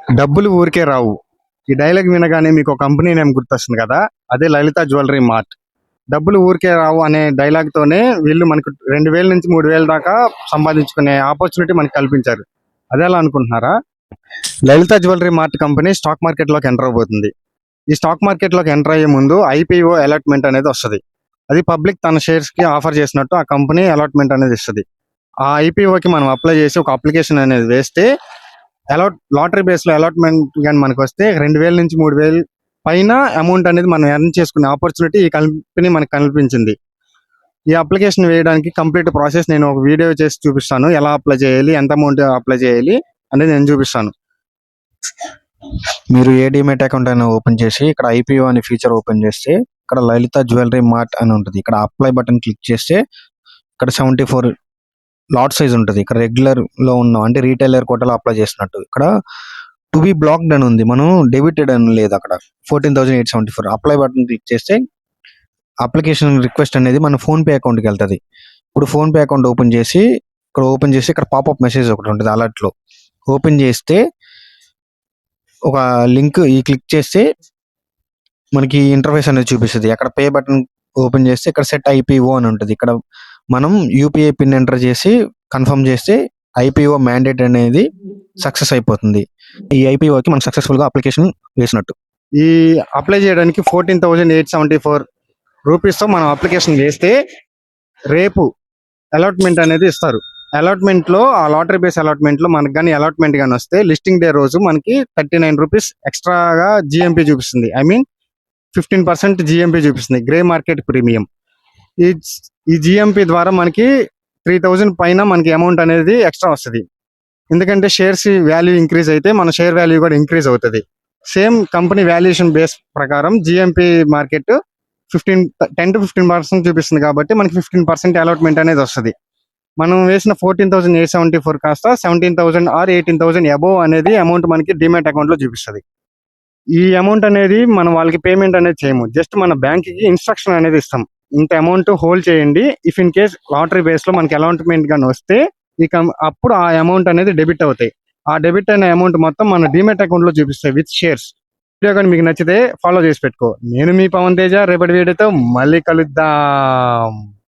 డబ్బులు ఊరికే రావు. ఈ డైలాగ్ వినగానే మీకు ఒక కంపెనీ నేమ్ గుర్తొస్తుంది కదా, అదే లలిత జ్యువెలరీ మార్ట్. డబ్బులు ఊరికే రావు అనే డైలాగ్ తోనే వీళ్ళు మనకు 2000 నుంచి 3000 దాకా సంపాదించుకునే ఆపర్చునిటీ మనకు కల్పించారు. అదే ఎలా అనుకుంటున్నారా? Lalitha jewellery mart company stock market లోకి ఎంటర్ అవబోతుంది. ఈ స్టాక్ మార్కెట్ లోకి ఎంటర్ అయ్యే ముందు ఐపీఓ అలాట్మెంట్ అనేది వస్తుంది. అది పబ్లిక్ తన షేర్స్ కి ఆఫర్ చేసినట్టు ఆ కంపెనీ అలాట్మెంట్ అనేది ఇస్తుంది. ఆ ఐపీఓకి మనం అప్లై చేసి ఒక అప్లికేషన్ అనేది వేస్తే లాటరీ బేస్ లో అలాట్మెంట్ కానీ మనకు వస్తే 2000 నుంచి 3000 పైన అమౌంట్ అనేది మనం ఎర్న్ చేసుకునే ఆపర్చునిటీ ఈ కంపెనీ మనకు కల్పించింది. ఈ అప్లికేషన్ వేయడానికి కంప్లీట్ ప్రాసెస్ నేను ఒక వీడియో చేసి చూపిస్తాను. ఎలా అప్లై చేయాలి, ఎంత అమౌంట్ అప్లై చేయాలి అనేది నేను చూపిస్తాను. మీరు ఏ డిమెట్ అకౌంట్ అయినా ఓపెన్ చేసి ఇక్కడ ఐపీఓ అనే ఫీచర్ ఓపెన్ చేస్తే ఇక్కడ లలిత జ్యువెలరీ మార్ట్ అని ఉంటుంది. ఇక్కడ అప్లై బటన్ క్లిక్ చేస్తే ఇక్కడ 74 లాట్ సైజ్ ఉంటుంది. ఇక్కడ రెగ్యులర్ లో ఉన్నాం అంటే రీటైలర్ కోటాలో అప్లై చేసినట్టు. ఇక్కడ టు బి బ్లాక్డ్ అని ఉంది, మనం డెబిటెడ్ అని లేదు. అక్కడ 14,874 అప్లై బటన్ క్లిక్ చేస్తే అప్లికేషన్ రిక్వెస్ట్ అనేది మన ఫోన్ పే అకౌంట్కి వెళ్తుంది. ఇప్పుడు ఫోన్ పే అకౌంట్ ఓపెన్ చేసి ఇక్కడ పాపప్ మెసేజ్ ఒకటి ఉంటుంది అలర్ట్ లో. ఓపెన్ చేస్తే ఒక లింక్ క్లిక్ చేస్తే మనకి ఇంటర్ఫేస్ అనేది చూపిస్తుంది. అక్కడ పే బటన్ ఓపెన్ చేస్తే ఇక్కడ సెట్ ఐపీఓ అని ఉంటుంది. ఇక్కడ మనం యూపీఐ పిన్ ఎంటర్ చేసి కన్ఫర్మ్ చేస్తే ఐపీఓ మ్యాండేట్ అనేది సక్సెస్ అయిపోతుంది. ఈ ఐపీఓకి మనం సక్సెస్ఫుల్ గా అప్లికేషన్ వేసినట్టు. ఈ అప్లై చేయడానికి 14,874 రూపీస్ తో మనం అప్లికేషన్ వేస్తే రేపు అలాట్మెంట్ అనేది ఇస్తారు. అలాట్మెంట్ లో ఆ లాటరీ బేస్ అలాట్మెంట్ లో మనకు కానీ అలాట్మెంట్ కానీ వస్తే లిస్టింగ్ డే రోజు మనకి 39 రూపీస్ ఎక్స్ట్రాగా జిఎంపీ చూపిస్తుంది. ఐ మీన్ 15% జిఎంపీ చూపిస్తుంది, గ్రే మార్కెట్ ప్రీమియం. ఈ జిఎంపీ ద్వారా మనకి 3000 పైన మనకి అమౌంట్ అనేది ఎక్స్ట్రా వస్తుంది. ఎందుకంటే షేర్స్ వాల్యూ ఇంక్రీజ్ అయితే మన షేర్ వాల్యూ కూడా ఇంక్రీజ్ అవుతుంది. సేమ్ కంపెనీ వాల్యుయేషన్ బేస్ ప్రకారం జిఎంపీ మార్కెట్ 10 to 15% చూపిస్తుంది కాబట్టి మనకి 15% అలాట్మెంట్ అనేది వస్తుంది. మనం వేసిన 14,874 కాస్త 17,000 ఆర్ 18,000 అబోవ్ అనేది అమౌంట్ మనకి డిమాట్ అకౌంట్ లో చూపిస్తుంది. ఈ అమౌంట్ అనేది మనం వాళ్ళకి పేమెంట్ అనేది చేయము, జస్ట్ మన బ్యాంక్ కి ఇన్స్ట్రక్షన్ అనేది ఇస్తాం, ఇంత అమౌంట్ హోల్డ్ చేయండి. If in case lottery base లో మనకి అలాట్మెంట్ గానీ వస్తే అప్పుడు ఆ అమౌంట్ అనేది డెబిట్ అవుతాయి. ఆ డెబిట్ అయిన అమౌంట్ మొత్తం మన డిమాట్ అకౌంట్ లో చూపిస్తాయి విత్ షేర్స్. వీడియో కానీ మీకు నచ్చితే ఫాలో చేసి పెట్టుకో. నేను మీ పవన్ తేజ. రేపటి వీడియోతో మళ్ళీ కలుద్దాం.